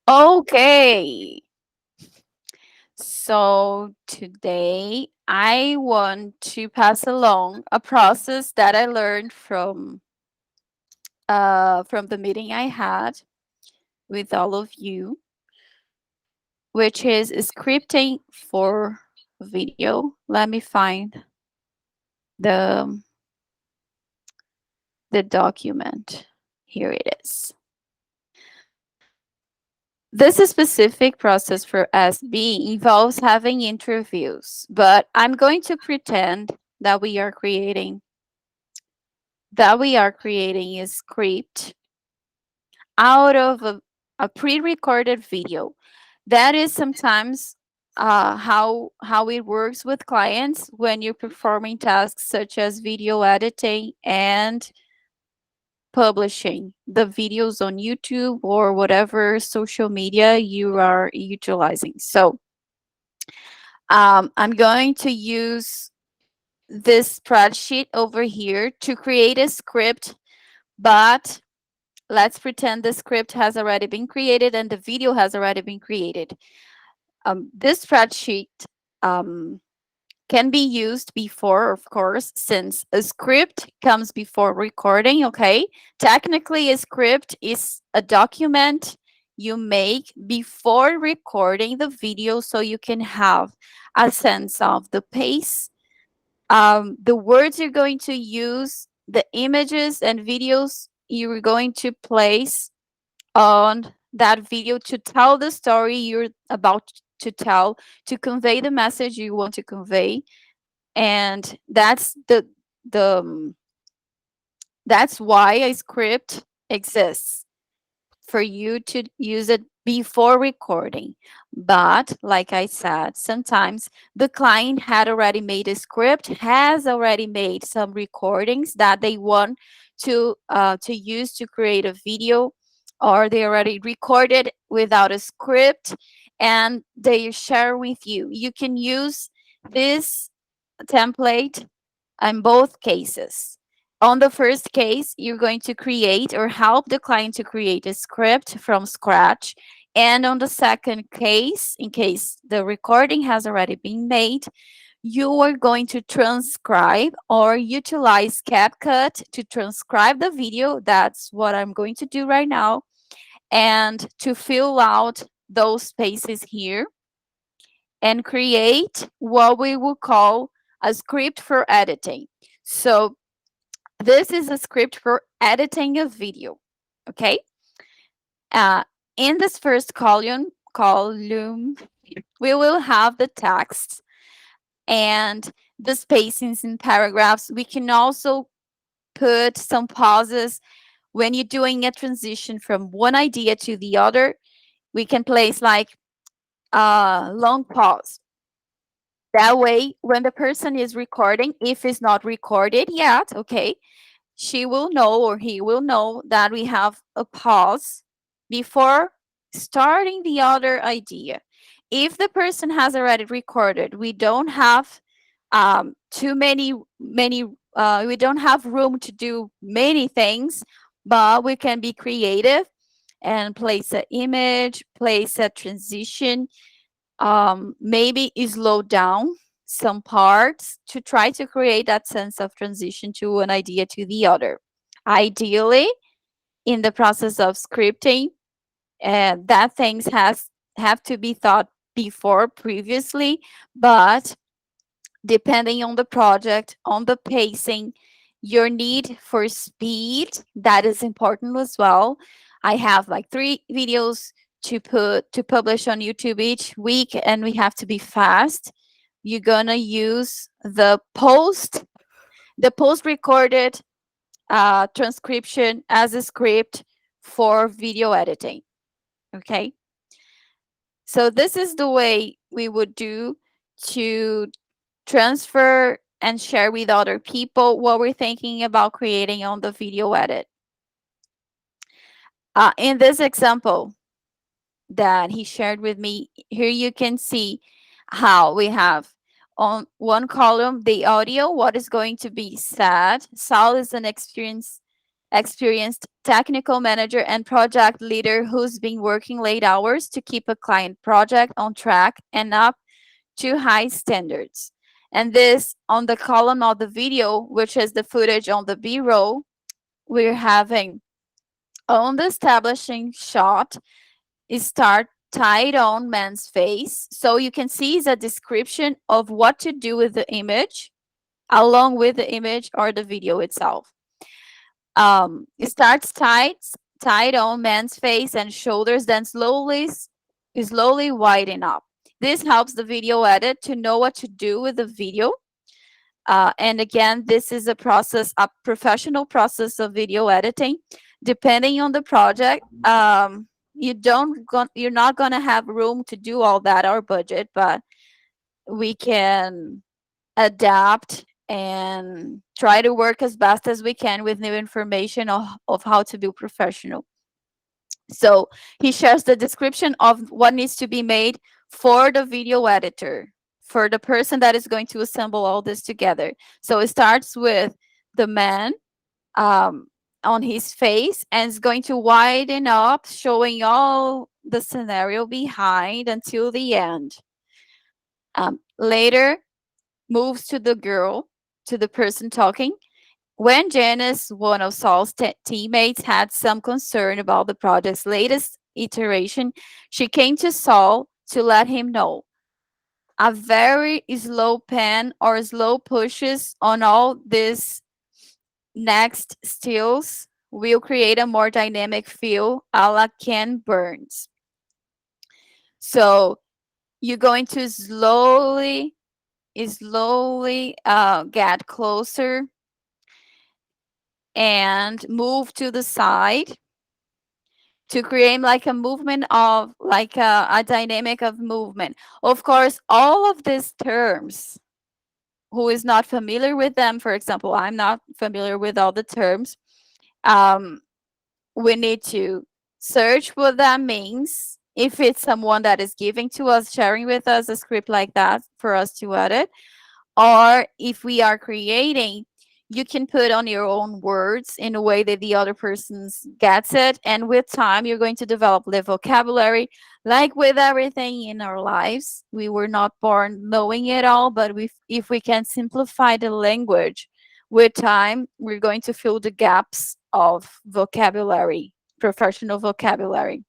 Okay, so today I want to pass along a process that I learned from the meeting I had with all of you, which is scripting for video. Let me find the the document. Here it is. This specific process for SB involves having interviews, but I'm going to pretend that we are creating a script out of a pre-recorded video. That is sometimes how it works with clients when you're performing tasks such as video editing and publishing the videos on YouTube or whatever social media you are utilizing. So I'm going to use this spreadsheet over here to create a script, but let's pretend the script has already been created and the video has already been created. This spreadsheet um, can be used before, of course, since a script comes before recording, okay? Technically, a script is a document you make before recording the video so you can have a sense of the pace, the words you're going to use, the images and videos you're going to place on that video to tell the story you're about to tell, to convey the message you want to convey. And the that's why a script exists, for you to use it before recording. But like I said, sometimes the client had already made a script, has already made some recordings that they want to use to create a video, or they already recorded without a script and they share with you. You can use this template in both cases. On the first case, you're going to create or help the client to create a script from scratch. And on the second case, in case the recording has already been made, you are going to transcribe or utilize CapCut to transcribe the video. That's what I'm going to do right now. And to fill out those spaces here and create what we will call a script for editing. So this is a script for editing a video. Okay. Uh, in this first column, we will have the text and the spacings in paragraphs. We can also put some pauses when you're doing a transition from one idea to the other. We can place like a long pause. That way, when the person is recording, if it's not recorded yet, okay, she will know or he will know that we have a pause before starting the other idea. If the person has already recorded, we don't have too many we don't have room to do many things, but we can be creative and place an image, place a transition, maybe slow down some parts to try to create that sense of transition to an idea to the other. Ideally, in the process of scripting, that things has have to be thought before previously, but depending on the project, on the pacing, your need for speed, that is important as well. I have like 3 videos to publish on YouTube each week, and we have to be fast. You're gonna use the post recorded transcription as a script for video editing. Okay, so this is the way we would do to transfer and share with other people what we're thinking about creating on the video edit. In this example that he shared with me, here you can see how we have on one column the audio, what is going to be said. Saul is an experienced experienced technical manager and project leader who's been working late hours to keep a client project on track and up to high standards. And this on the column of the video, which is the footage on the B-roll, we're having on the establishing shot is start tied on man's face. So you can see is a description of what to do with the image along with the image or the video itself. It starts tied on man's face and shoulders, then slowly widen up. This helps the video edit to know what to do with the video. And again, this is a professional process of video editing. Depending on the project, you're not gonna have room to do all that or budget, but we can adapt and try to work as best as we can with new information of how to be professional. So he shares the description of what needs to be made for the video editor, for the person that is going to assemble all this together. So it starts with the man on his face and is going to widen up, showing all the scenario behind until the end. Later, moves to the girl, to the person talking. When Janice, one of Saul's teammates, had some concern about the project's latest iteration, she came to Saul to let him know. A very slow pen or slow pushes on all these next stills will create a more dynamic feel a la Ken Burns. So you're going to slowly get closer and move to the side to create like a movement of like a dynamic of movement. Of course, all of these terms, who is not familiar with them, for example, I'm not familiar with all the terms, we need to search what that means. If it's someone that is giving to us, sharing with us a script like that for us to edit, or if we are creating, you can put on your own words in a way that the other person gets it. And with time, you're going to develop the vocabulary. Like with everything in our lives, we were not born knowing it all, but if we can simplify the language with time, we're going to fill the gaps of vocabulary, professional vocabulary.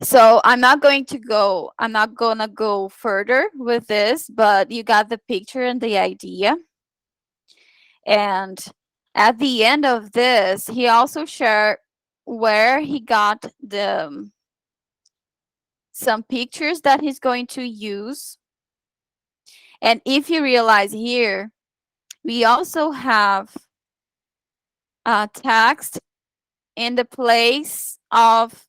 So I'm not gonna go further with this, but you got the picture and the idea. And at the end of this, he also shared where he got the some pictures that he's going to use. And if you realize here, we also have text in the place of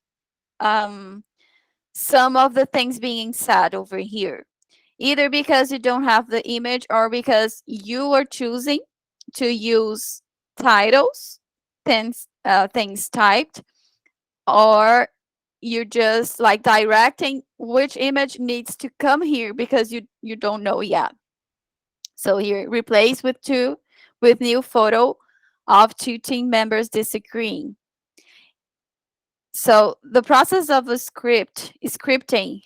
some of the things being said over here, either because you don't have the image or because you are choosing to use titles, things typed, or you're just like directing which image needs to come here because you don't know yet. So here, replace with new photo of two team members disagreeing. So the process of a scripting,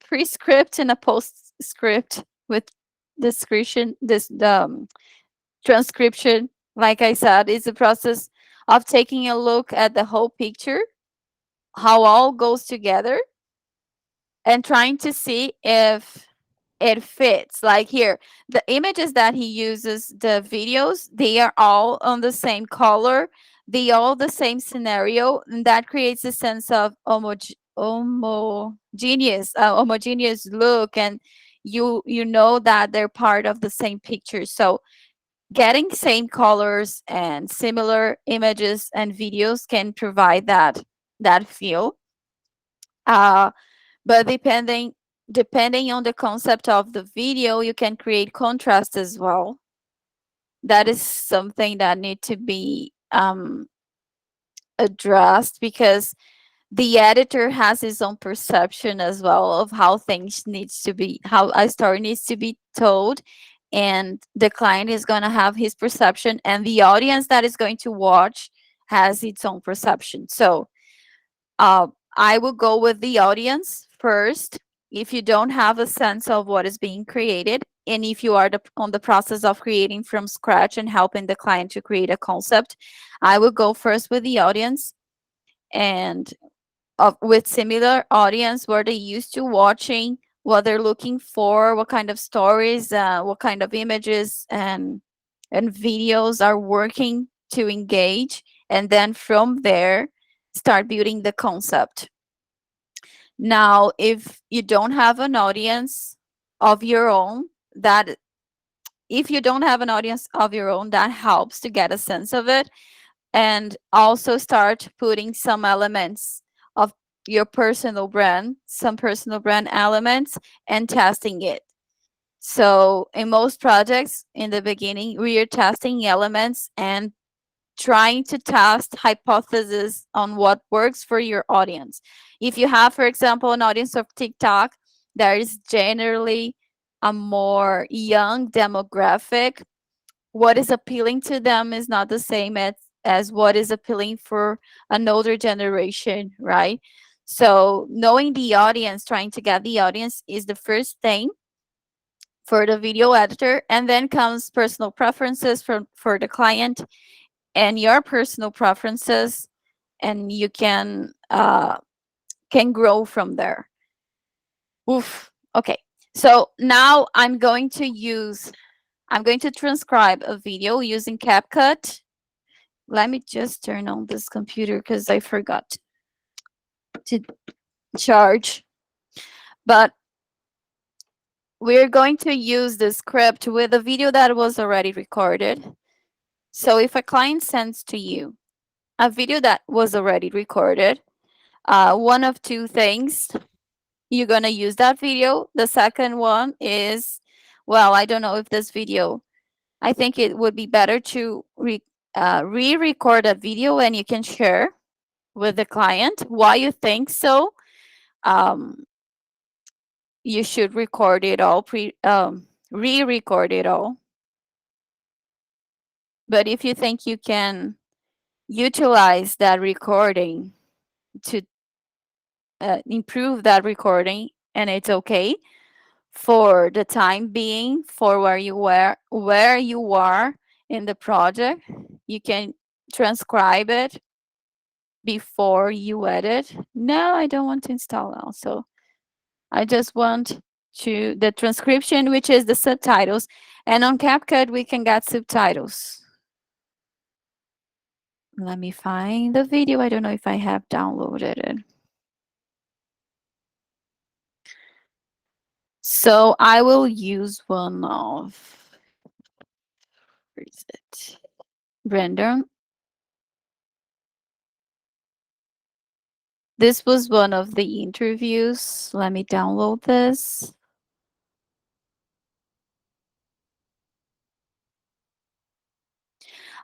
pre-script and a postscript with the transcription, like I said, is the process of taking a look at the whole picture, how all goes together, and trying to see if it fits. Like here, the images that he uses, the videos, they are all on the same color, they all the same scenario, and that creates a sense of homogeneous look, and you know that they're part of the same picture. So getting same colors and similar images and videos can provide that feel. But depending on the concept of the video, you can create contrast as well. That is something that need to be addressed, because the editor has his own perception as well of how things needs to be, how a story needs to be told. and the client is going to have his perception, and the audience that is going to watch has its own perception. So uh, I will go with the audience first. If you don't have a sense of what is being created, and if you are on the process of creating from scratch and helping the client to create a concept, I will go first with the audience, and with similar audience, what they used to watching, what they're looking for, what kind of stories, what kind of images and videos are working to engage, and then from there start building the concept. Now, if you don't have an audience of your own, that if you don't have an audience of your own, that helps to get a sense of it, and also start putting some elements of your personal brand, some personal brand elements, and testing it. So in most projects in the beginning, we are testing elements and trying to test hypotheses on what works for your audience. If you have, for example, an audience of TikTok, there is generally a more young demographic. What is appealing to them is not the same as what is appealing for an older generation, right? So knowing the audience, trying to get the audience is the first thing for the video editor, and then comes personal preferences for the client and your personal preferences, and you can grow from there. Oof. Okay. So now I'm going to transcribe a video using CapCut. Let me just turn on this computer because I forgot to charge. But we're going to use the script with a video that was already recorded. So if a client sends to you a video that was already recorded, one of two things, you're going to use that video. The second one is, well, I don't know if this video, I think it would be better to re-record a video and you can share with the client why you think so. Um, you should record it all, re-record it all. But if you think you can utilize that recording to improve that recording, and it's okay for the time being, for where you are in the project, you can transcribe it before you edit. No, I don't want to install also. I just want to the transcription, which is the subtitles. And on CapCut, we can get subtitles. Let me find the video. I don't know if I have downloaded it. So I will use one of, where is it? Random. This was one of the interviews. Let me download this.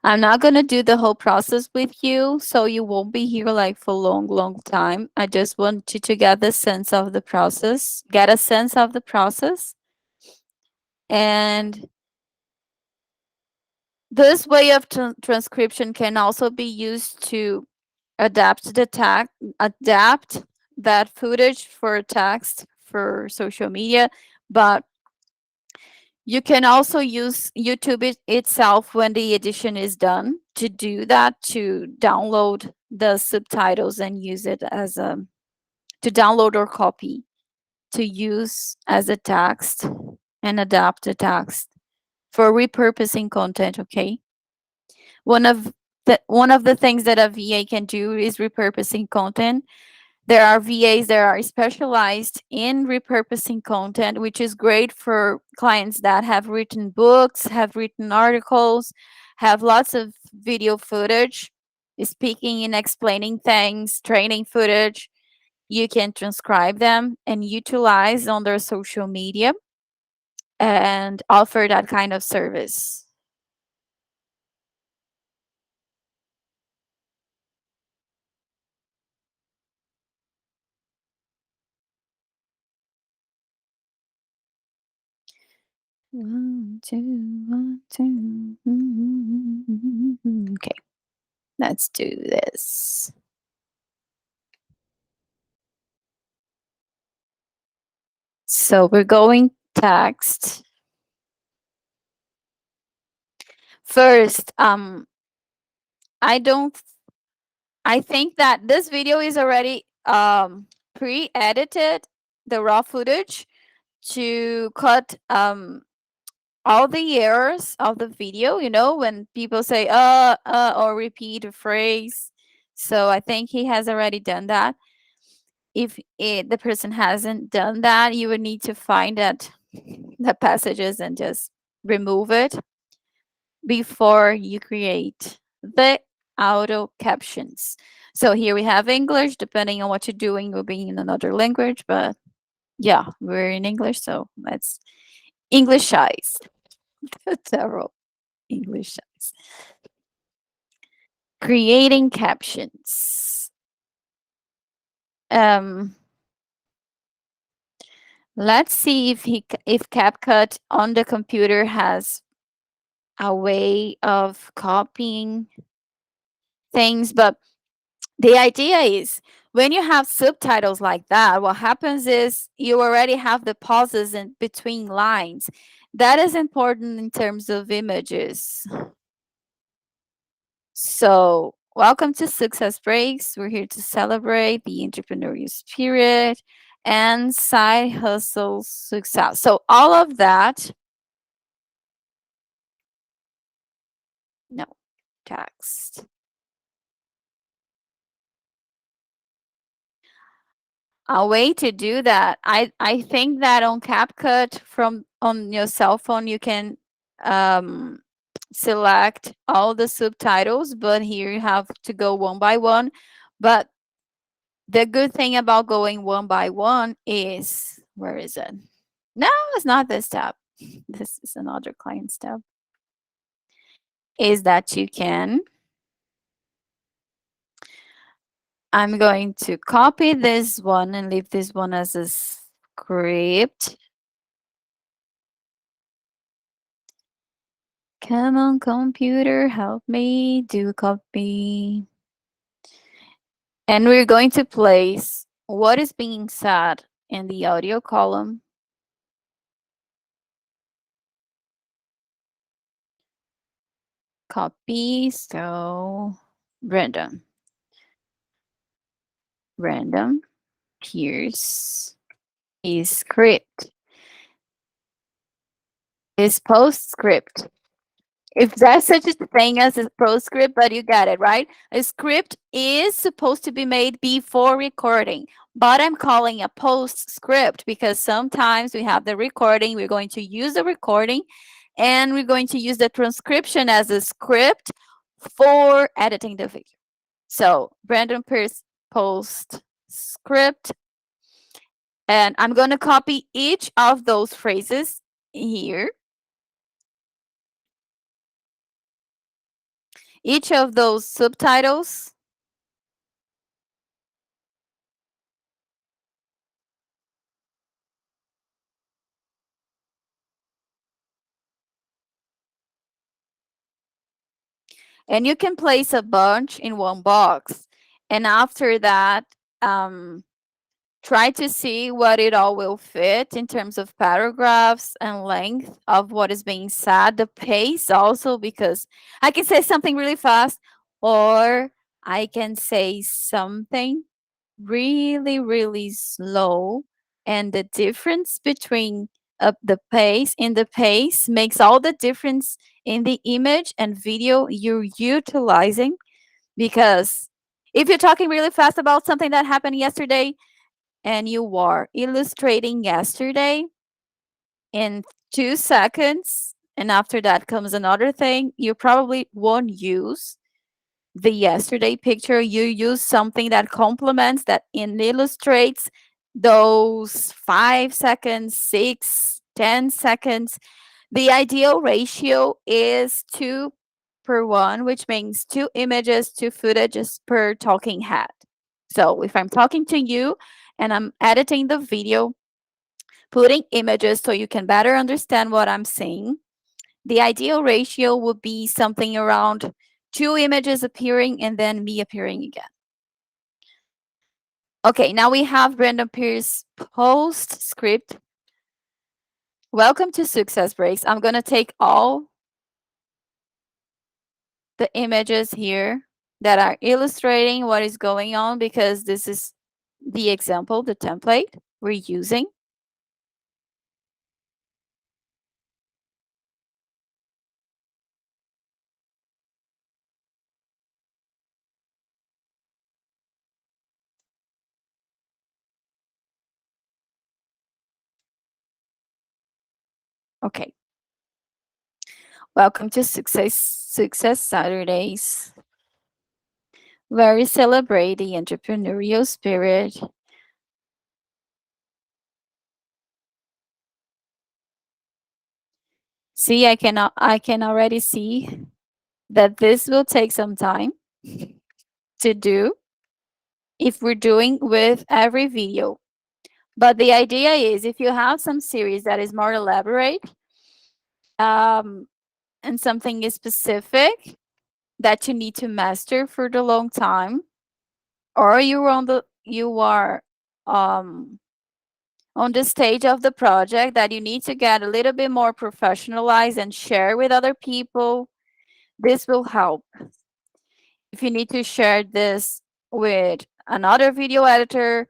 I'm not going to do the whole process with you, so you won't be here like for a long time. I just want you to get the sense of the process, get a sense of the process. And this way of transcription can also be used to adapt adapt that footage for text for social media, but you can also use YouTube itself when the edition is done to do that, to download the subtitles and use it as to download or copy, to use as a text and adapt the text for repurposing content, okay? One of the things that a VA can do is repurposing content. There are VAs that are specialized in repurposing content, which is great for clients that have written books, have written articles, have lots of video footage, speaking and explaining things, training footage. You can transcribe them and utilize on their social media and offer that kind of service. 1, 2, 1, 2. Okay, let's do this. So we're going text. First, I don't I think that this video is already pre-edited, the raw footage, to cut all the errors of the video, when people say or repeat a phrase. So I think he has already done that. If the person hasn't done that, you would need to find the passages and just remove it before you create the auto captions. So here we have English. Depending on what you're doing, will be in another language, but yeah, we're in English, so let's Englishize. Several Englishize. Creating captions. Um, let's see if CapCut on the computer has a way of copying things, but the idea is when you have subtitles like that, what happens is you already have the pauses in between lines. That is important in terms of images. So, welcome to Success Breaks. We're here to celebrate the entrepreneurial spirit and side hustle success. So, all of that, no, text. A way to do that, I think that on CapCut on your cell phone, you can um, select all the subtitles, but here you have to go one by one. But the good thing about going one by one is, where is it? No, it's not this tab. This is another client's tab. Is that you can. I'm going to copy this one and leave this one as a script. Come on, computer, help me do copy. And we're going to place what is being said in the audio column. Copy, so random. Random, here's a script. Is postscript. If there's such a thing as a postscript, but you got it, right? A script is supposed to be made before recording, but I'm calling a postscript because sometimes we have the recording, we're going to use the recording, and we're going to use the transcription as a script for editing the video. So Brandon Pierce postscript, and I'm going to copy each of those phrases here. Each of those subtitles. And you can place a bunch in one box. And after that, try to see what it all will fit in terms of paragraphs and length of what is being said, the pace also, because I can say something really fast or I can say something really, really slow. And the difference between the pace makes all the difference in the image and video you're utilizing. Because if you're talking really fast about something that happened yesterday and you are illustrating yesterday in 2 seconds, and after that comes another thing, you probably won't use the yesterday picture. You use something that complements, that illustrates those 5 seconds, 6, 10 seconds. The ideal ratio is 2:1, which means 2 images, 2 footages per talking head. So if I'm talking to you and I'm editing the video, putting images so you can better understand what I'm saying. The ideal ratio would be something around 2 images appearing and then me appearing again. Okay, now we have Brandon Pierce postscript. Welcome to Success Breaks. I'm going to take all the images here that are illustrating what is going on because this is the example, the template we're using. Okay. Welcome to Success Saturdays, where we celebrate the entrepreneurial spirit. See, I can already see that this will take some time to do if we're doing with every video. But the idea is if you have some series that is more elaborate, and something is specific that you need to master for the long time, or you are on the stage of the project that you need to get a little bit more professionalized and share with other people, this will help. If you need to share this with another video editor,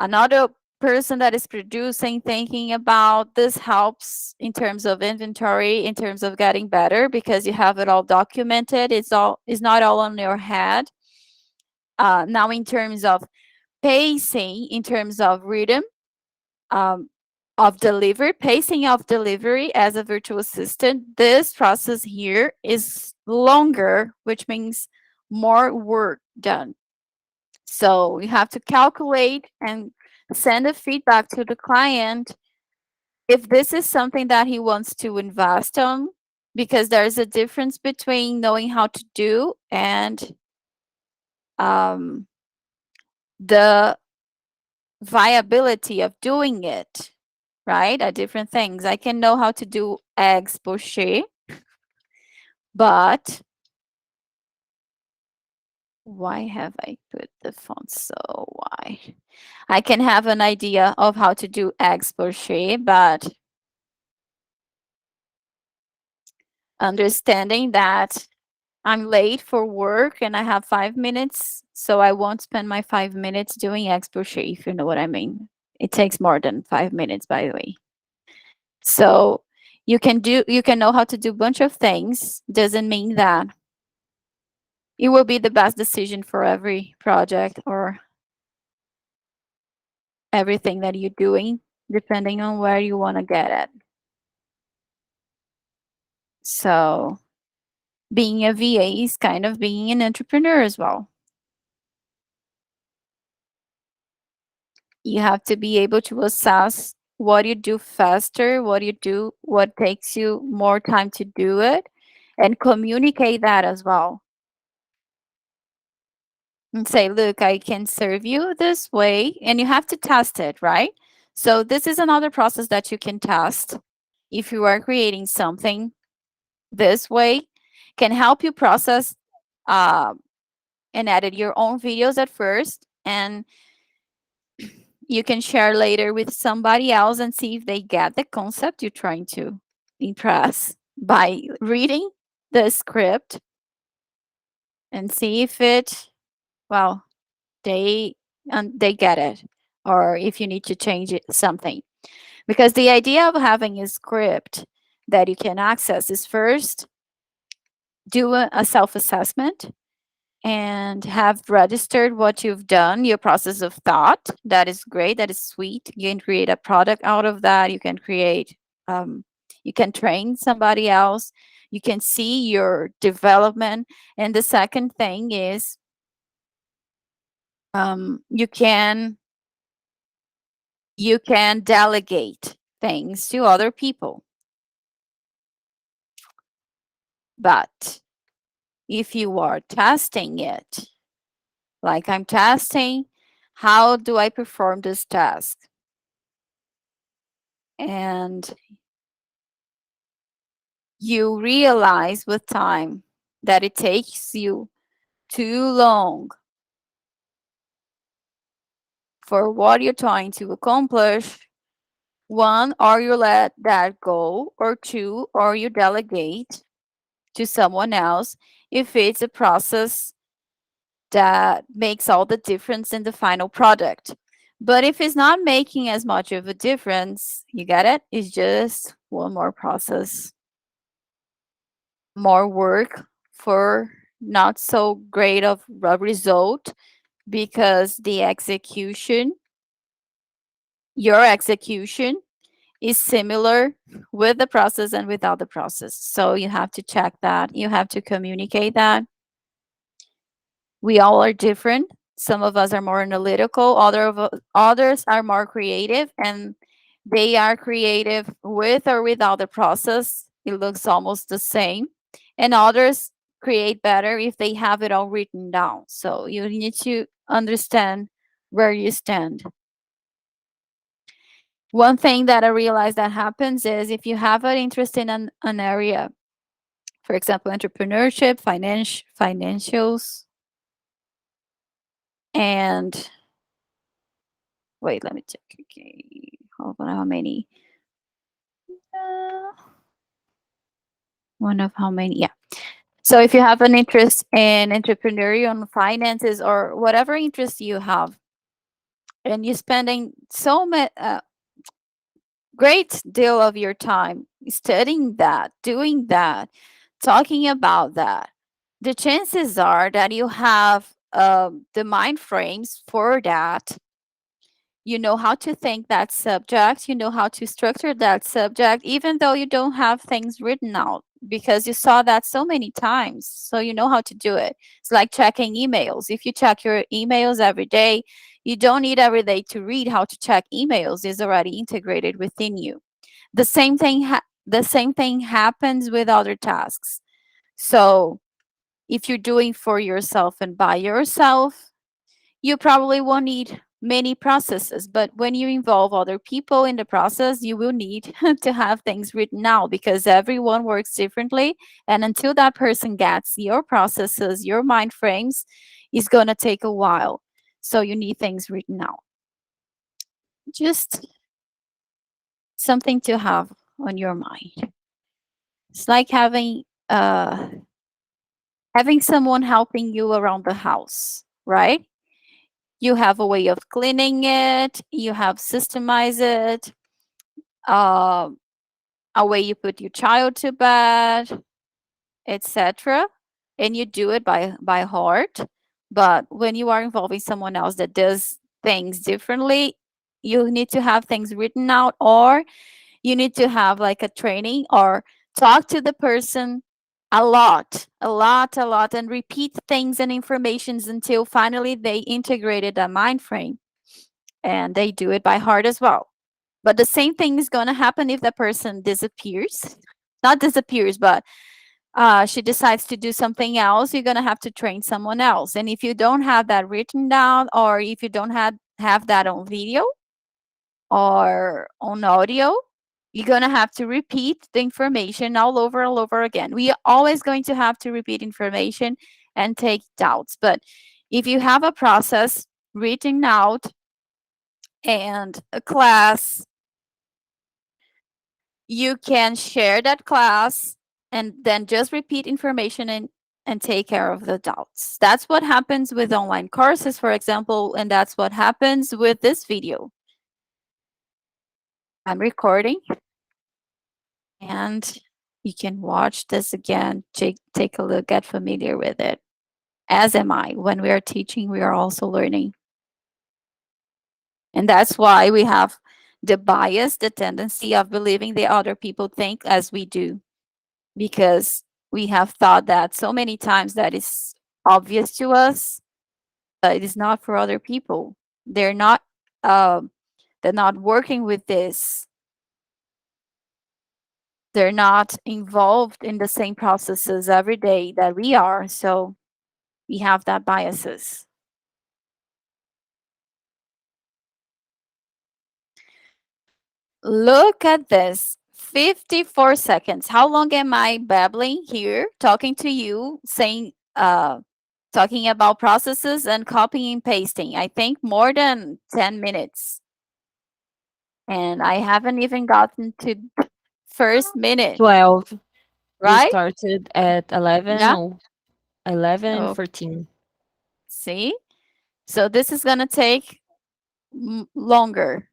another person that is producing, thinking about this helps in terms of inventory, in terms of getting better because you have it all documented. It's not all on your head. Now in terms of pacing, in terms of rhythm, of delivery, pacing of delivery as a virtual assistant, this process here is longer, which means more work done. So you have to calculate and send a feedback to the client if this is something that he wants to invest on, because there's a difference between knowing how to do and the viability of doing it, right? Are different things. I can know how to do eggs poached, but why have I put the font so wide? I can have an idea of how to do eggs poached, but understanding that I'm late for work and I have 5 minutes, so I won't spend my 5 minutes doing eggs poached, if you know what I mean. It takes more than 5 minutes, by the way. So you can know how to do a bunch of things. Doesn't mean that it will be the best decision for every project or everything that you're doing, depending on where you want to get at. So being a VA is kind of being an entrepreneur as well. You have to be able to assess what you do faster, what takes you more time to do it, and communicate that as well. And say, look, I can serve you this way, and you have to test it, right? So this is another process that you can test if you are creating something this way, can help you process uh, and edit your own videos at first, and you can share later with somebody else and see if they get the concept you're trying to impress by reading the script and see if well, they they get it, or if you need to change something. Because the idea of having a script that you can access is first do a self-assessment and have registered what you've done, your process of thought. That is great. That is sweet. You can create a product out of that. You can create, you can train somebody else. You can see your development. And the second thing is, you can delegate things to other people. But if you are testing it, like I'm testing, how do I perform this task? and you realize with time that it takes you too long for what you're trying to accomplish, one, or you let that go, or two, or you delegate to someone else if it's a process that makes all the difference in the final product. But if it's not making as much of a difference, you get it? It's just one more process, more work for not so great of a result because your execution is similar with the process and without the process. So you have to check that. You have to communicate that. We all are different. Some of us are more analytical, others are more creative, and they are creative with or without the process. It looks almost the same. And others create better if they have it all written down. So you need to understand where you stand. One thing that I realized that happens is if you have an interest in an area, for example, entrepreneurship, financials, and wait, let me check. Okay, hold on, how many? Uh, one of how many? Yeah. So if you have an interest in entrepreneurial finances or whatever interest you have, and you're spending so much great deal of your time studying that, doing that, talking about that, the chances are that you have the mind frames for that. You know how to think that subject, you know how to structure that subject, even though you don't have things written out because you saw that so many times. So you know how to do it. It's like checking emails. If you check your emails every day, you don't need every day to read how to check emails. It's already integrated within you. The same thing happens with other tasks. So if you're doing for yourself and by yourself, you probably won't need many processes. But when you involve other people in the process, you will need to have things written out because everyone works differently. And until that person gets your processes, your mind frames, it's going to take a while. So you need things written out. Just something to have on your mind. It's like having someone helping you around the house, right? You have a way of cleaning it, you have systemized it, uh, a way you put your child to bed, etc. And you do it by heart. But when you are involving someone else that does things differently, you need to have things written out, or you need to have like a training or talk to the person a lot, and repeat things and informations until finally they integrated a mind frame and they do it by heart as well. But the same thing is going to happen if the person disappears. Not disappears, but she decides to do something else. You're going to have to train someone else. And if you don't have that written down, or if you don't have that on video or on audio, you're going to have to repeat the information all over again. We are always going to have to repeat information and take doubts. But if you have a process written out and a class, you can share that class and then just repeat information and take care of the doubts. That's what happens with online courses, for example, and that's what happens with this video. I'm recording and you can watch this again, take a look, get familiar with it. As am I. When we are teaching, we are also learning. And that's why we have the bias, the tendency of believing the other people think as we do, because we have thought that so many times that is obvious to us, but it is not for other people. They're not uh, they're not working with this. They're not involved in the same processes every day that we are. So we have that biases. Look at this. 54 seconds. How long am I babbling here, talking to you, saying, talking about processes and copying and pasting? I think more than 10 minutes. And I haven't even gotten to first minute, 12. We right? started at 11. Yeah. No, 11 and Oh, 14. see? So this is going to take longer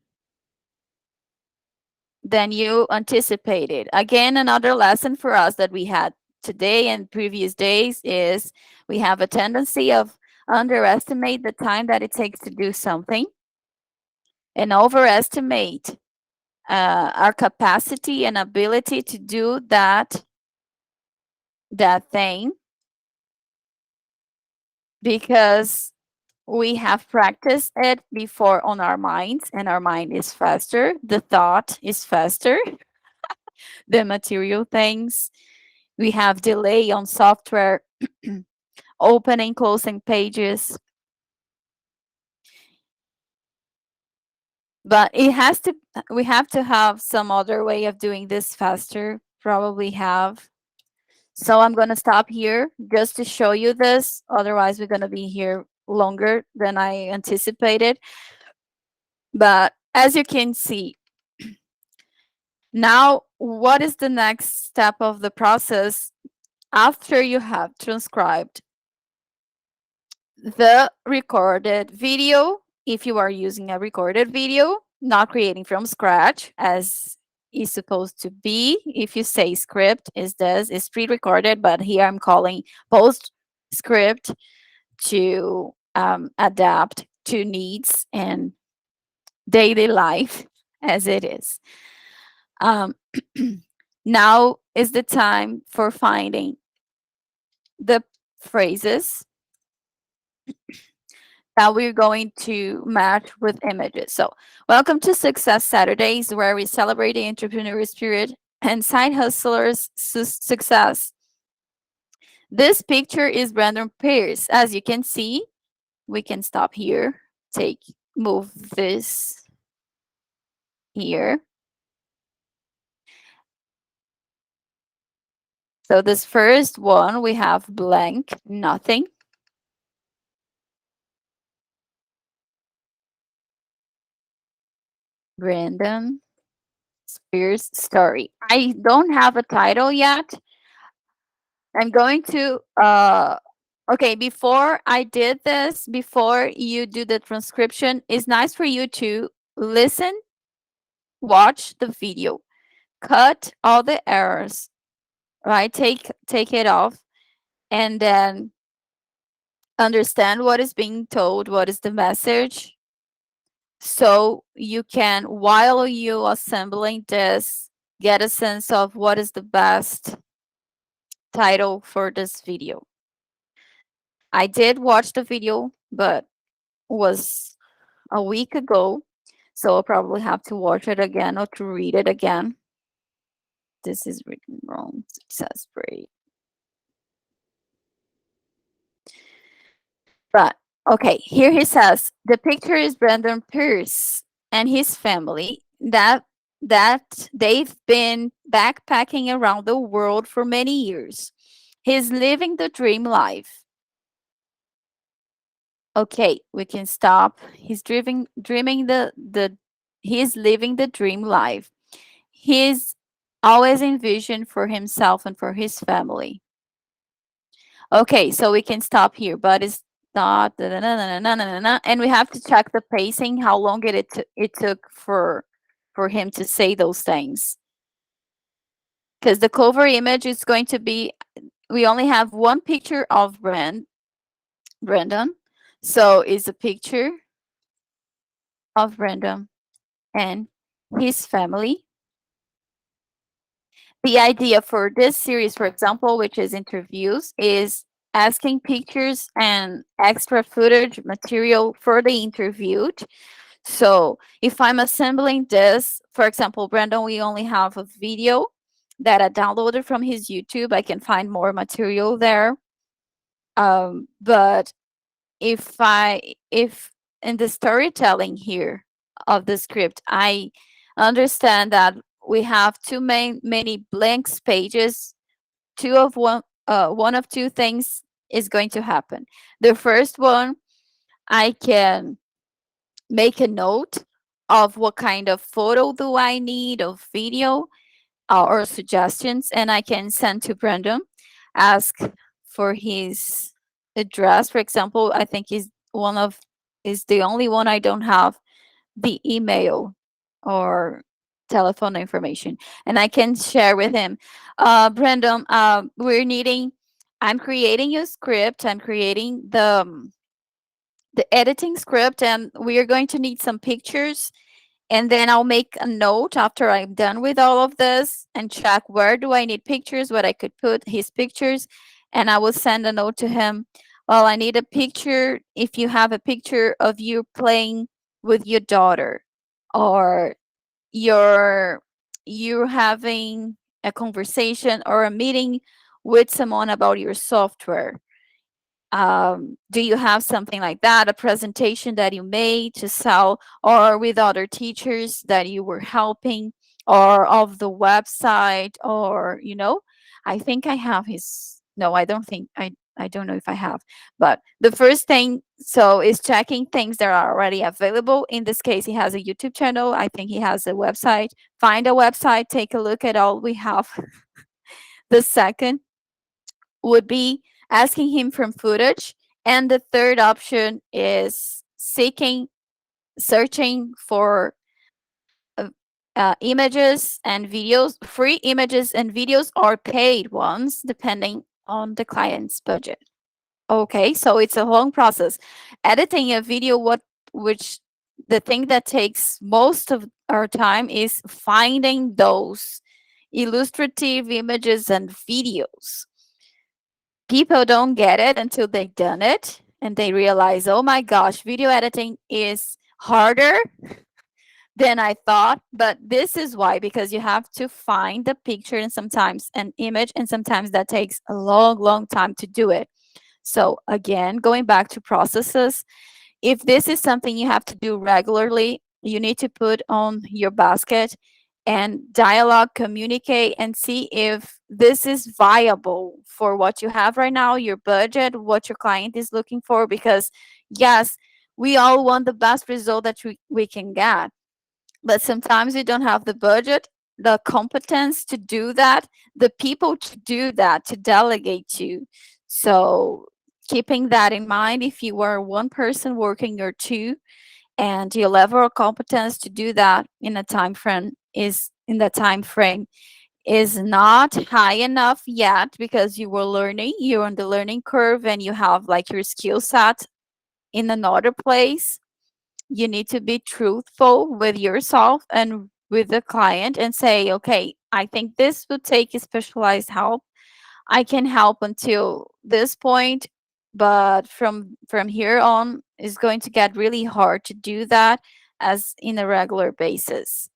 than you anticipated. Again, another lesson for us that we had today and previous days is we have a tendency of underestimate the time that it takes to do something and overestimate our capacity and ability to do that thing because we have practiced it before on our minds and our mind is faster, the thought is faster, the material things. We have delay on software opening, closing pages, but it has to, we have to have some other way of doing this faster, probably have. So I'm going to stop here just to show you this. Otherwise, we're going to be here longer than I anticipated. But as you can see, now what is the next step of the process after you have transcribed the recorded video? If you are using a recorded video, not creating from scratch as is supposed to be. If you say script is this, is pre-recorded, but here I'm calling post script to adapt to needs and daily life as it is. Um, now is the time for finding the phrases that we're going to match with images. So, welcome to Success Saturdays, where we celebrate the entrepreneurial spirit and side hustlers' success. This picture is Brandon Pierce. As you can see, we can stop here, move this here. So this first one, we have blank, nothing. Brandon Spears story. I don't have a title yet. I'm going to okay, before I did this, before you do the transcription, it's nice for you to listen, watch the video, cut all the errors, right? Take it off and then understand what is being told, what is the message, so you can, while you assembling this, get a sense of what is the best title for this video. I did watch the video, but was a week ago, so I'll probably have to watch it again or to read it again. This is written wrong. Success rate. But okay, here he says the picture is Brandon Pierce and his family that they've been backpacking around the world for many years. He's living the dream life. Okay, we can stop. He's dreaming the he's living the dream life. He's always envisioned for himself and for his family. Okay, so we can stop here, but it's not and we have to check the pacing, how long it took for him to say those things. Because the cover image is going to be, we only have one picture of Brandon. So it's a picture of Brandon and his family. The idea for this series, for example, which is interviews, is asking pictures and extra footage material for the interviewed. So if I'm assembling this, for example, Brandon, we only have a video that I downloaded from his YouTube. I can find more material there. But if in the storytelling here of the script, I understand that we have too many blank pages. One of two things is going to happen. The first one, I can make a note of what kind of photo do I need, of video, or suggestions, and I can send to Brandon, ask for his address. For example, I think is the only one I don't have the email or telephone information, and I can share with him. Brandon, we're needing. I'm creating a script. I'm creating the editing script, and we are going to need some pictures, and then I'll make a note after I'm done with all of this and check where do I need pictures, what I could put his pictures, and I will send a note to him. Well, I need a picture. If you have a picture of you playing with your daughter, or you're you're having a conversation or a meeting with someone about your software, do you have something like that, a presentation that you made to sell, or with other teachers that you were helping, or of the website, or I think I have his. No, I don't think I don't know if I have. But the first thing, so, is checking things that are already available. In this case, he has a YouTube channel. I think he has a website. Find a website, take a look at all we have. The second would be asking him from footage. And the third option is searching for uh, images and videos, free images and videos, or paid ones, depending on the client's budget. Okay, so it's a long process. Editing a video, which the thing that takes most of our time is finding those illustrative images and videos. People don't get it until they've done it and they realize, oh my gosh, video editing is harder than I thought. But this is why, because you have to find the picture and sometimes an image, and sometimes that takes a long, long time to do it. So, again, going back to processes, if this is something you have to do regularly, you need to put on your basket and dialogue, communicate, and see if this is viable for what you have right now, your budget, what your client is looking for. Because, yes, we all want the best result that we can get, but sometimes we don't have the budget, the competence to do that, the people to do that, to delegate to. So, keeping that in mind, if you are one person working or two, and your level of competence to do that in the time frame is not high enough yet, because you're on the learning curve, and you have like your skill set in another place. You need to be truthful with yourself and with the client and say, okay, I think this would take a specialized help. I can help until this point, but from here on, it's going to get really hard to do that as in a regular basis.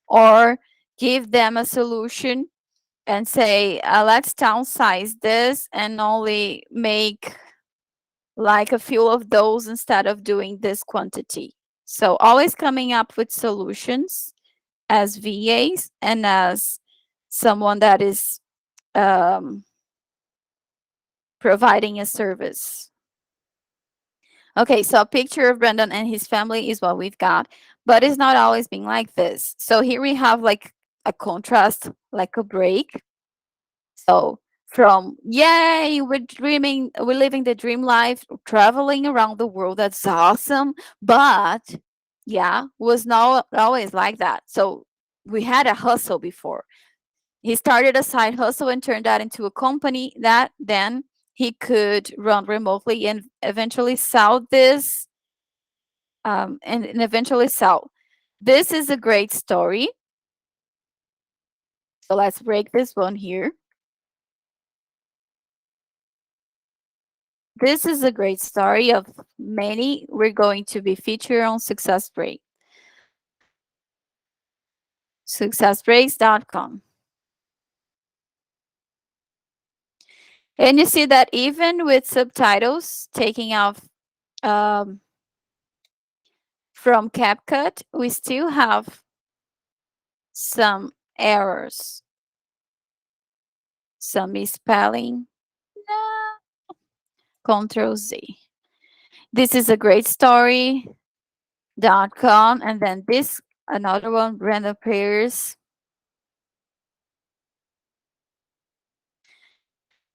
Or give them a solution and say, let's downsize this and only make like a few of those instead of doing this quantity. So, always coming up with solutions as VAs and as someone that is um, providing a service. Okay, so a picture of Brendan and his family is what we've got, but it's not always being like this. So here we have like a contrast, like a break. So from yay, we're living the dream life, traveling around the world. That's awesome. But yeah, was not always like that. So we had a hustle before. He started a side hustle and turned that into a company that then he could run remotely and eventually sell this, and eventually sell. This is a great story. So let's break this one here. This is a great story of many we're going to be featured on Success Break. Successbreaks.com. And you see that even with subtitles taking off um, from CapCut, we still have some errors, some misspelling. No. Control Z. This is a great story.com, and then this another one, random pairs.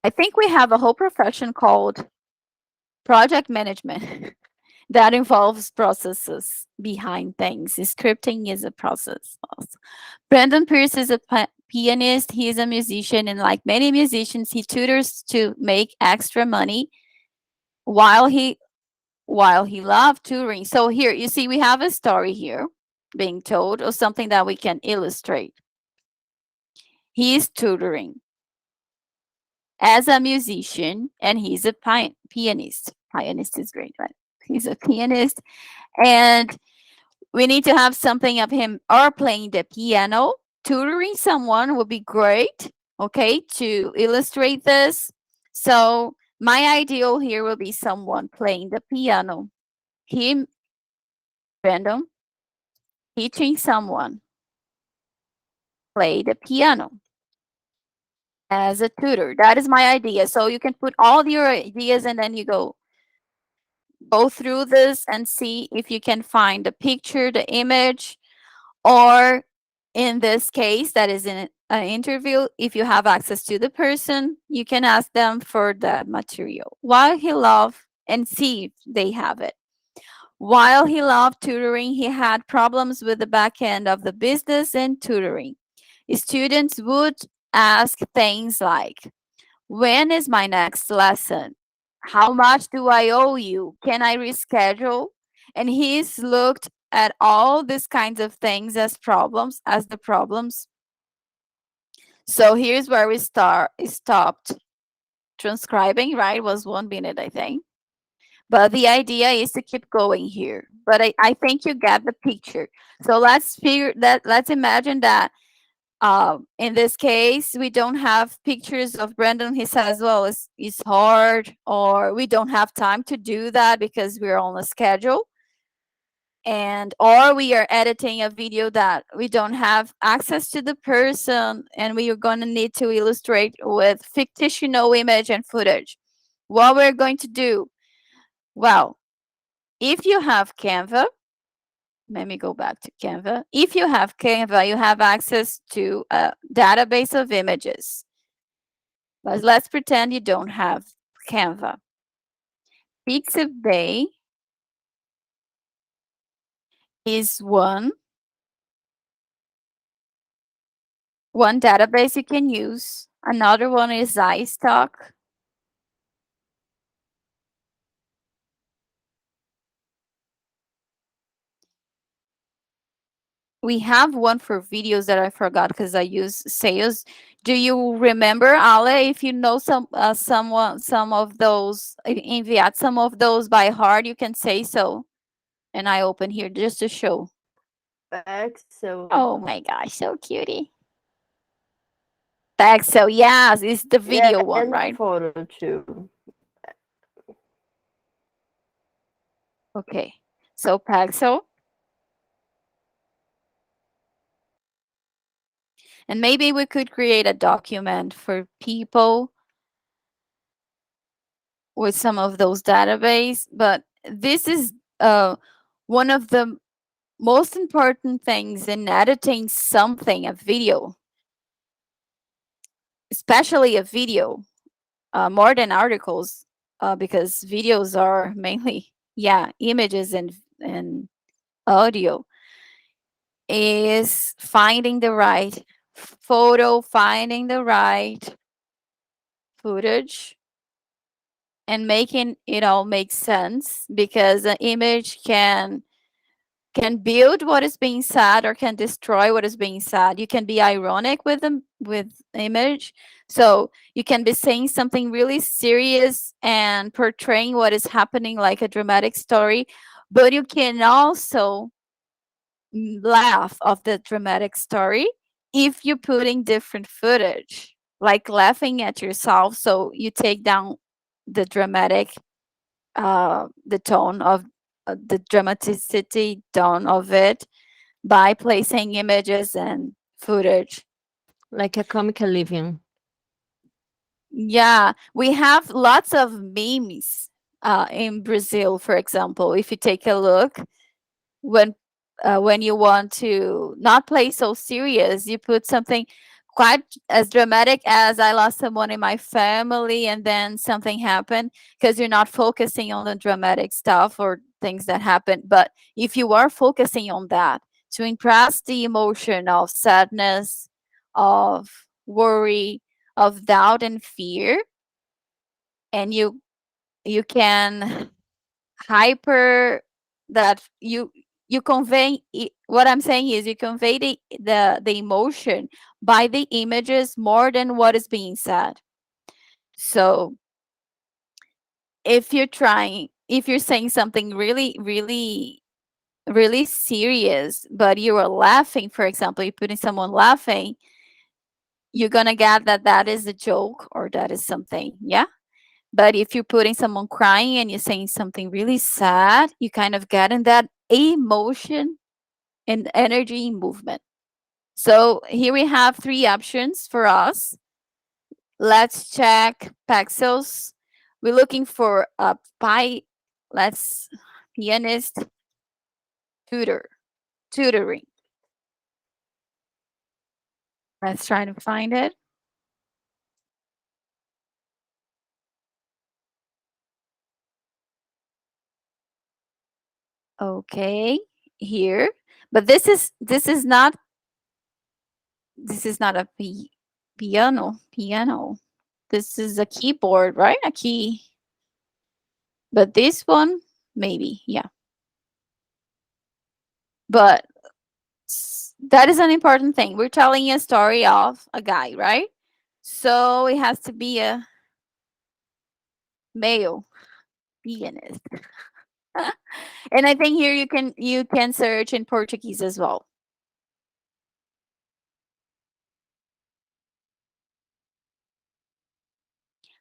I think we have a whole profession called project management that involves processes behind things. Scripting is a process also. Brandon Pierce is a pianist. He is a musician, and like many musicians, he tutors to make extra money while he loved tutoring. So here you see we have a story here being told, or something that we can illustrate. He is tutoring as a musician, and he's a pianist. Pianist is great, right? He's a pianist, and we need to have something of him or playing the piano. Tutoring someone would be great, okay, to illustrate this. So my ideal here will be someone playing the piano. Him, random, teaching someone play the piano as a tutor. That is my idea. So you can put all your ideas and then you go through this and see if you can find the picture, the image, or in this case, that is in an interview, if you have access to the person, you can ask them for that material. While he loved, and see if they have it. While he loved tutoring, he had problems with the back end of the business and tutoring. Students would ask things like, when is my next lesson? How much do I owe you? Can I reschedule? And he's looked at all these kinds of things as problems, as the problems. So here's where we stopped transcribing, right? It was 1 minute, I think. But the idea is to keep going here. But I think you get the picture. So let's imagine that in this case, we don't have pictures of Brandon. He says, well, it's hard, or we don't have time to do that because we're on a schedule. And or we are editing a video that we don't have access to the person, and we are going to need to illustrate with fictional image and footage. What we're going to do? Well, if you have Canva, let me go back to Canva. If you have Canva, you have access to a database of images. But let's pretend you don't have Canva. Pixabay is one database you can use. Another one is iStock. We have one for videos that I forgot because I use sales. Do you remember, Ale, if you know some of those, enviat some of those by heart, you can say so. And I open here just to show. Excel. Oh my gosh, so cutie. Excel, yes, it's the video one, and right? photo too. Okay, so Pexel. And maybe we could create a document for people with some of those database, but this is one of the most important things in editing something, a video, especially a video, more than articles, because videos are mainly, images and audio, is finding the right photo, finding the right footage, and making it all make sense, because an image can build what is being said or can destroy what is being said. You can be ironic with them with image, so you can be saying something really serious and portraying what is happening like a dramatic story, but you can also laugh of the dramatic story if you're putting different footage, like laughing at yourself. So you take down the dramatic, the tone of the dramaticity tone of it by placing images and footage. Like a comic living. Yeah, we have lots of memes in Brazil, for example. If you take a look, when when you want to not play so serious, you put something quite as dramatic as I lost someone in my family and then something happened, because you're not focusing on the dramatic stuff or things that happen. But if you are focusing on that to impress the emotion of sadness, of worry, of doubt and fear, and you can hyper that you convey what I'm saying is you convey the emotion by the images more than what is being said. So if you're saying something really serious, but you are laughing, for example, you're putting someone laughing, you're gonna get that that is a joke or that is something, yeah. But if you're putting someone crying and you're saying something really sad, you kind of get in that emotion and energy movement. So here we have three options for us. Let's check pixels. We're looking for a let's pianist tutor tutoring. Let's try to find it. Okay, here. But this is not a piano. This is a keyboard, right? A key. But this one, maybe, yeah. But that is an important thing. We're telling a story of a guy, right? So it has to be a male pianist. And I think here you can search in Portuguese as well.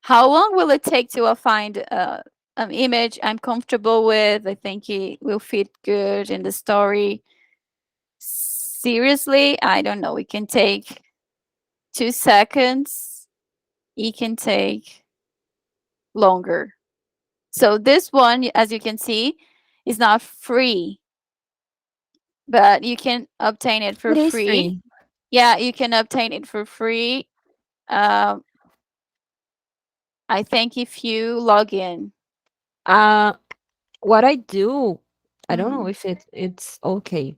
How long will it take to find an image I'm comfortable with? I think it will fit good in the story. Seriously, I don't know. It can take 2 seconds. It can take longer. So this one, as you can see, is not free, but you can obtain it for It is free. free. Yeah, you can obtain it for free. Um, I think if you log in. Uh, what I do, I don't know Mhm. if it's okay,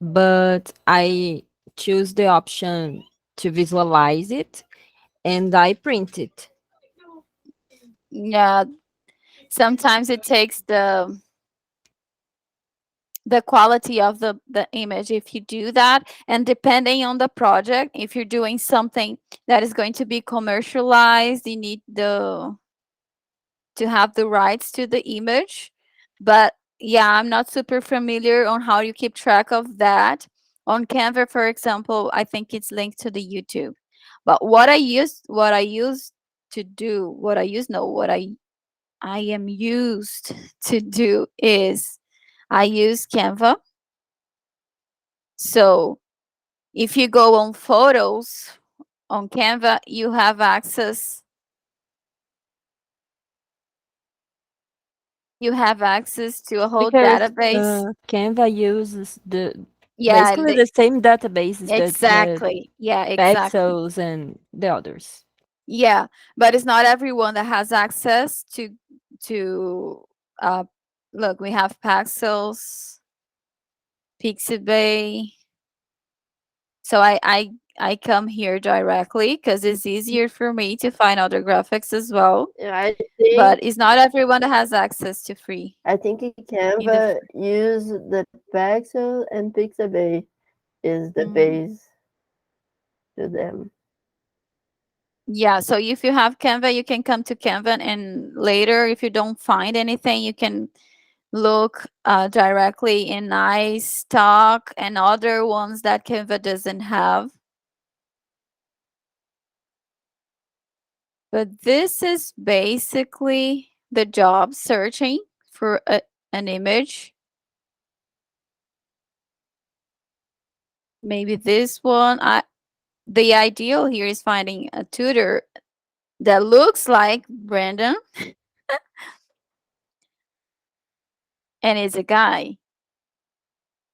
but I choose the option to visualize it and I print it. Yeah, sometimes it takes the quality of the image if you do that, and depending on the project, if you're doing something that is going to be commercialized, you need the to have the rights to the image. But yeah, I'm not super familiar on how you keep track of that. On Canva, for example, I think it's linked to the YouTube. But what I used to do, what I use no, what I am used to do is I use Canva. So if you go on photos on Canva, you have access to a whole Because database. Canva uses the Yeah, basically the same databases that exactly. Yeah, exactly. Pexels and the others. Yeah, but it's not everyone that has access to uh look, we have Paxels, Pixabay. So I come here directly because it's easier for me to find other graphics as well. Yeah, But it's not everyone that has access to free I think in the Canva use the Pixel and Pixabay is the Mhm. base to them. Yeah, so if you have Canva, you can come to Canva, and later, if you don't find anything, you can look directly in Nice, Talk, and other ones that Canva doesn't have. But this is basically the job searching for an image. maybe this one. The ideal here is finding a tutor that looks like Brandon and is a guy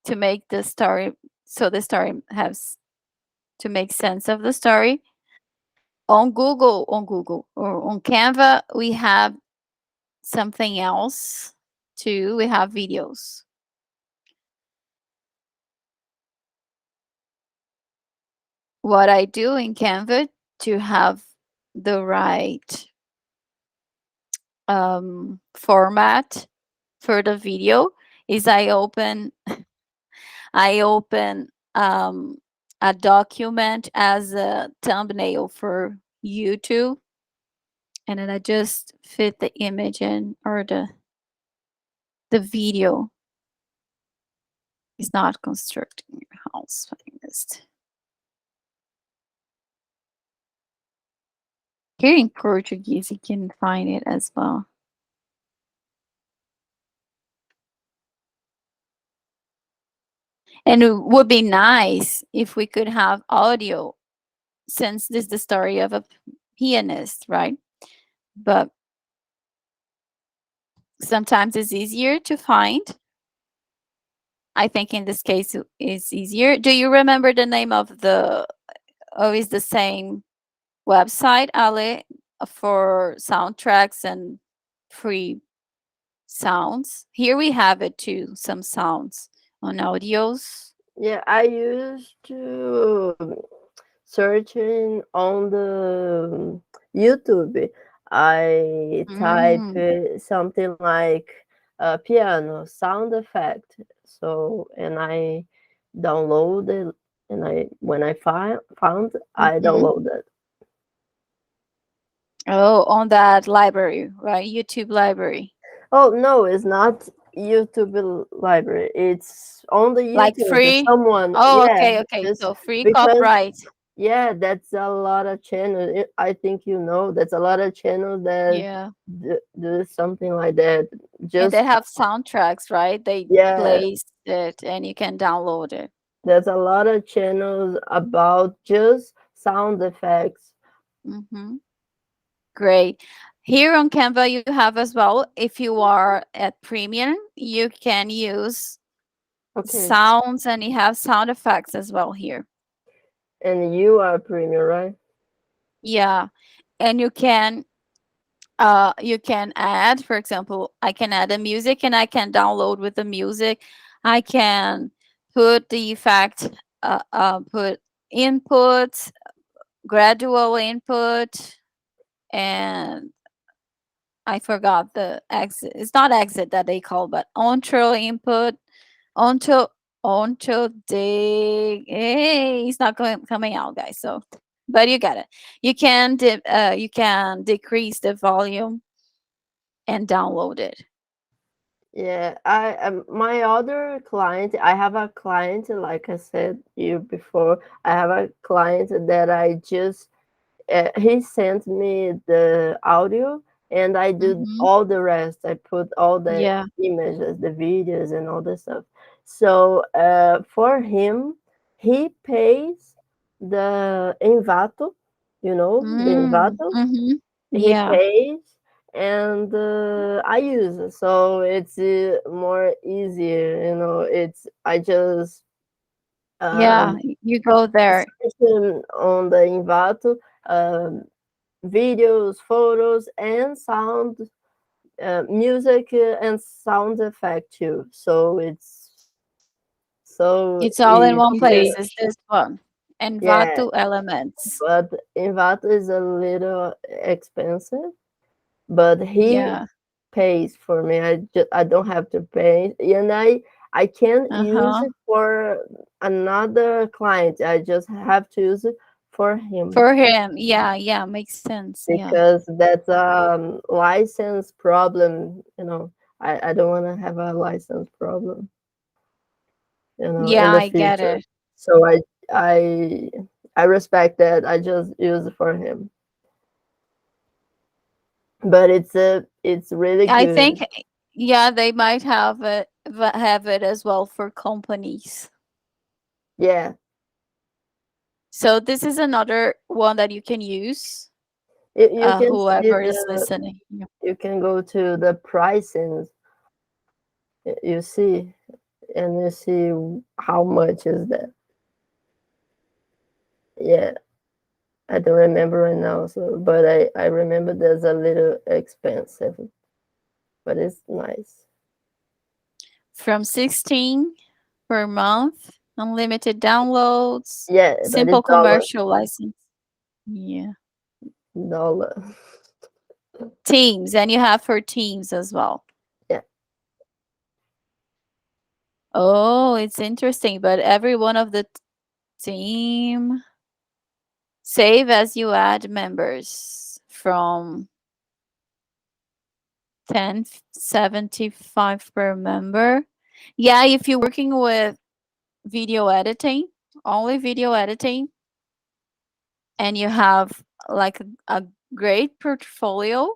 to make the story, so the story has to make sense of the story. On Google or on Canva, we have something else too. We have videos. What I do in Canva to have the right format for the video is I open a document as a thumbnail for YouTube, and then I just fit the image in, or the video is not constructing your house finest. Here in Portuguese, you can find it as well. And it would be nice if we could have audio, since this is the story of a pianist, right? But sometimes it's easier to find. I think in this case it's easier. Do you remember the name of the, oh, is the same website, Ale, for soundtracks and free sounds? Here we have it too, some sounds on audios. Yeah, I used to searching on the YouTube. I type Mm. something like piano sound effect. So, and I download it, and I when I found I Mhm. downloaded. Oh, on that library, right? YouTube library. Oh no, it's not YouTube library. It's on the Like YouTube. free? Someone, Oh, yeah, okay, okay. just So free because copyright. yeah, that's a lot of channels. I think you know that's a lot of channels that Yeah. do something like that. And they Just have soundtracks, right? They yeah, place it and you can download it. there's a lot of channels about just sound effects. Hmm. Great. Here on Canva, you have as well, if you are at premium, you can use Okay, sounds and you have sound effects as well here. and you are premium, right? Yeah. And you can add, for example, I can add a music and I can download with the music. I can put the effect, put input, gradual input, and I forgot the exit. It's not exit that they call, but onto input, onto hey, it's not coming out, guys. So, but you got it. You can decrease the volume and download it. Yeah, I my other client, I have a client, like I said you before, I have a client that I just he sent me the audio and I do Hmm. all the rest. I put all the Yeah. images, the videos, and all the stuff. So for him, he pays the Envato, the Mm, Envato. mhm. He Yeah. pays, and I use it. So it's more easier. It's I just Yeah. um, You go there. search on the Envato. Um, Videos, photos, and sound, music, and sound effect too. So it's so It's all in one easy. place. It's this one. And Yeah, Vato Elements. but Envato is a little expensive, but he Yeah. pays for me. I don't have to pay, and I can use Uh-huh. it for another client. I just have to use it for him. For him. Yeah, yeah. Makes sense. Yeah. Because that's a license problem. I don't want to have a license problem, Yeah, in the I get future. it. So I I respect that. I just use it for him, but it's really I think, good. yeah, they might have it as well for companies. Yeah, So this is another one that you can use. You can see Whoever is listening. Yeah. you can go to the pricing. You see, and you see how much is that. Yeah, I don't remember right now. So, but I remember there's a little expensive, but it's nice. From 16 per month, unlimited downloads, Yeah, but simple it's dollar. commercial license. Yeah. Dollar. Teams, and you have for teams as well. Yeah. Oh, it's interesting, but every one of the team save as you add members from 10.75 per member. Yeah, if you're working with video editing, only video editing, and you have like a great portfolio,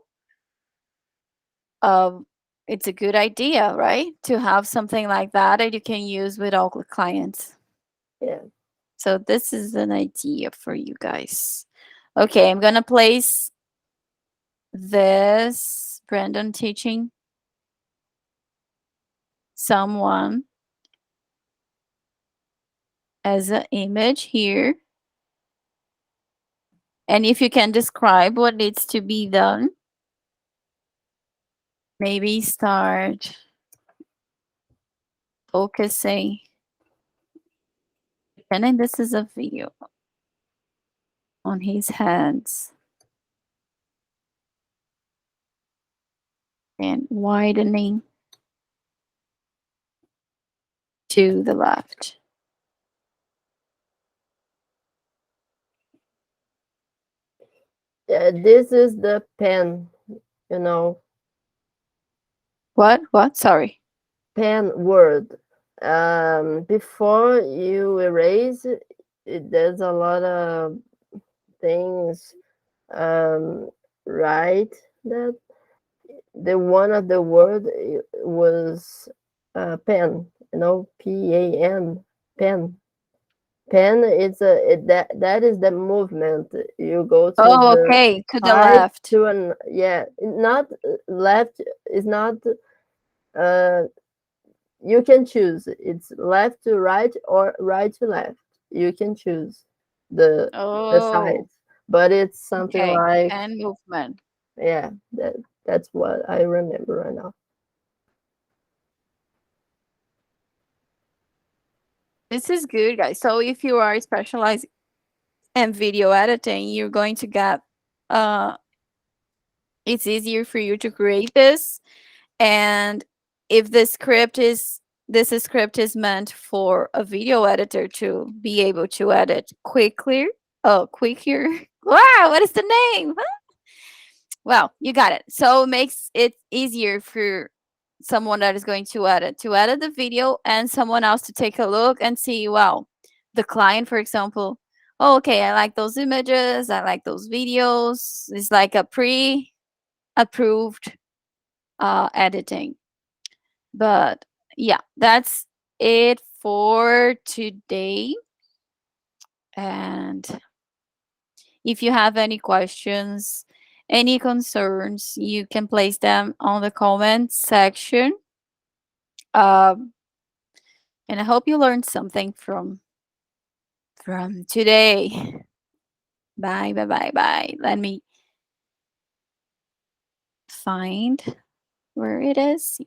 um, it's a good idea, right? To have something like that you can use with all the clients. Yeah. So this is an idea for you guys. Okay, I'm gonna place this Brandon teaching someone as an image here. And if you can describe what needs to be done, maybe start focusing. And then this is a video on his hands and widening to the left. Yeah, this is the pen, you know, What? What? Sorry. pen word. Before you erase, there's a lot of things. Right, that the one of the word was pen. You know, PAN, pen. Pen is that is the movement. You go to Oh, the okay. To the side left. to an yeah, not left is not uh you can choose. It's left to right or right to left. You can choose the the Oh, sides. But it's something okay. like And movement. yeah, that's what I remember right now. This is good, guys. So if you are specialized in video editing, you're going to get uh it's easier for you to create this. And if this script is meant for a video editor to be able to edit quickly. Oh, quicker. Wow, what is the name? Well, you got it. So it makes it easier for someone that is going to edit the video and someone else to take a look and see, well, the client, for example, oh, okay, I like those images, I like those videos. It's like a pre-approved editing. But yeah, that's it for today. And if you have any questions, any concerns, you can place them on the comment section. Um, and I hope you learned something from today. Bye, bye, bye, bye. Let me find where it is.